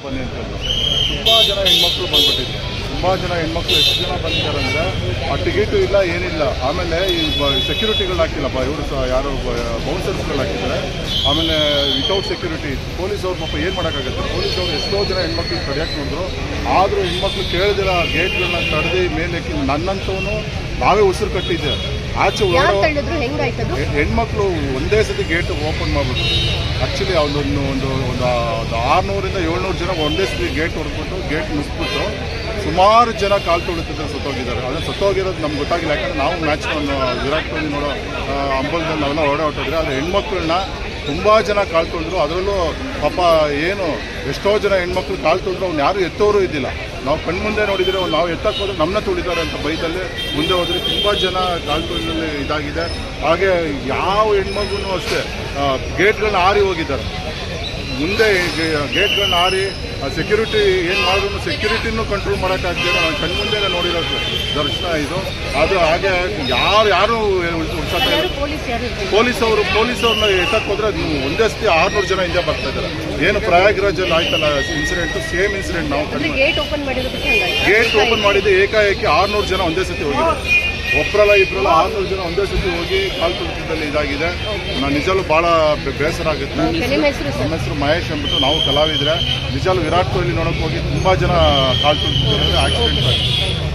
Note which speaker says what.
Speaker 1: ಬನ್ನಿ ಅಂತಂದು ತುಂಬ ಜನ ಹೆಣ್ಮಕ್ಳು ಬಂದ್ಬಿಟ್ಟಿದ್ರು. ತುಂಬ ಜನ ಹೆಣ್ಮಕ್ಳು ಎಷ್ಟು ಜನ ಬಂದಿದ್ದಾರೆ ಅಂದರೆ ಆ ಟಿಕೆಟು ಇಲ್ಲ ಏನಿಲ್ಲ. ಆಮೇಲೆ ಈ ಸೆಕ್ಯೂರಿಟಿಗಳು ಹಾಕಿಲ್ಲಪ್ಪ, ಇವರು ಸಹ ಯಾರೋ ಬೌನ್ಸರ್ಸ್ಗಳು ಹಾಕಿದ್ದಾರೆ. ಆಮೇಲೆ ವಿತೌಟ್ ಸೆಕ್ಯೂರಿಟಿ ಪೊಲೀಸವ್ರು ಪಾಪ ಏನು ಮಾಡೋಕ್ಕಾಗುತ್ತೆ. ಪೊಲೀಸವ್ರು ಎಷ್ಟೋ ಜನ ಹೆಣ್ಮಕ್ಳಿಗೆ ತಡೆಯೋಕ್ಕೆ ನೋಡಿದ್ರು. ಆದರೂ ಹೆಣ್ಮಕ್ಳು ಕೇಳಿದಿರ ಗೇಟ್ಗಳನ್ನ ತಡೆದು ಮೇಲೆ ನನ್ನಂತವನು ನಾವೇ ಉಸಿರು ಕಟ್ಟಿದ್ದೆ. ಆಚೆ ಹೆಣ್ಮಕ್ಳು ಒಂದೇ ಸತಿ ಗೇಟ್ ಓಪನ್ ಮಾಡ್ಬಿಟ್ಟು ಆ್ಯಕ್ಚುಲಿ ಒಂದು 600ರಿಂದ 700 ಜನ ಒಂದೇ ಸತಿ ಗೇಟ್ ಹೊಡೆದ್ಬಿಟ್ಟು ಗೇಟ್ ಮುಗಿಸ್ಬಿಟ್ಟು ಸುಮಾರು ಜನ ಕಾಲು ತೊಳಿತಿದ್ದಾರೆ, ಸತ್ತೋಗಿದ್ದಾರೆ. ಅದನ್ನು ಸತ್ತೋಗಿರೋದು ನಮ್ಗೆ ಗೊತ್ತಾಗಿಲ್ಲ. ಯಾಕಂದರೆ ನಾವು ಮ್ಯಾಚ್ ವಿರಾಟ್ ಕೊಹ್ಲಿ ನೋಡೋ ಅಂಬಲದಲ್ಲಿ ನಾವೆಲ್ಲ ಹೊರಟೋದ್ರೆ ಆದರೆ ಹೆಣ್ಮಕ್ಳನ್ನ ತುಂಬ ಜನ ಕಾಲು ತೊಳೆದ್ರು. ಅದರಲ್ಲೂ ಪಾಪ ಏನು ಎಷ್ಟೋ ಜನ ಹೆಣ್ಮಕ್ಳು ಕಾಲು ತೊಳೆದ್ರು. ಅವ್ನು ಯಾರು ಎತ್ತೋರು ಇದ್ದಿಲ್ಲ. ನಾವು ಕಣ್ಮುಂದೆ ನೋಡಿದರೆ ನಾವು ಎತ್ತಕ್ಕೆ ಹೋದ್ರೆ ನಮ್ಮನ್ನ ತುಳಿತಾರೆ ಅಂತ ಬೈದಲ್ಲಿ ಮುಂದೆ ಹೋದರೆ ತುಂಬ ಜನ ಕಾಲು ತೊಳೆದಲ್ಲಿ ಇದಾಗಿದೆ. ಹಾಗೆ ಯಾವ ಹೆಣ್ಮಗುನೂ ಅಷ್ಟೇ ಗೇಟ್ಗಳನ್ನ ಹಾರಿ ಹೋಗಿದ್ದಾರೆ. ಮುಂದೆ ಗೇಟ್ಗಳನ್ನ ಹಾರಿ ಸೆಕ್ಯೂರಿಟಿ ಏನು ಮಾಡಿದ್ರು ಸೆಕ್ಯೂರಿಟಿನೂ ಕಂಟ್ರೋಲ್ ಮಾಡೋಕ್ಕಾಗ್ತಿಲ್ಲ. ನಾನು ಕಣ್ಮುಂದೆ ನೋಡಿರೋದು ದರ್ಶನ ಇದು. ಅದು ಹಾಗೆ ಯಾರು ಪೊಲೀಸವ್ರನ್ನ ಎತ್ತಕ್ಕೆ ಹೋದ್ರೆ ಅದು ಒಂದೇ ಸತಿ 600 ಜನ ಹಿಂದೆ ಬರ್ತಾ ಇದ್ದಾರೆ. ಏನು ಪ್ರಯಾಗ್ರಾಜಲ್ಲಿ ಆಯ್ತಲ್ಲ ಇನ್ಸಿಡೆಂಟು, ಸೇಮ್ ಇನ್ಸಿಡೆಂಟ್. ನಾವು ಗೇಟ್ ಓಪನ್ ಮಾಡಿದ್ದು ಏಕಾಏಕಿ 600 ಜನ ಒಂದೇ ಸತಿ ಹೋಗಿದ್ದಾರೆ. ಒಬ್ಬರಲ್ಲ ಇಬ್ಬರಲ್ಲ 600 ಜನ ಒಂದೇ ಸತಿ ಹೋಗಿ ಕಾಲು ತುಳಿತದಲ್ಲಿ ಇದಾಗಿದೆ. ನಾನು ನಿಜಲ್ಲೂ ಭಾಳ ಬೇಸರ ಆಗುತ್ತೆ. ನಮ್ಮ ಹೆಸರು ಮಹೇಶ್ ಅಂದ್ಬಿಟ್ಟು, ನಾವು ಕಲಾವಿದ್ರೆ. ನಿಜಲ್ಲೂ ವಿರಾಟ್ ಕೊಹ್ಲಿ ನೋಡೋಕೆ ಹೋಗಿ ತುಂಬ ಜನ ಕಾಲು ತುಳಿತಿದ್ದಾರೆ, ಆಕ್ಸಿಡೆಂಟ್ ಆಗಿದೆ.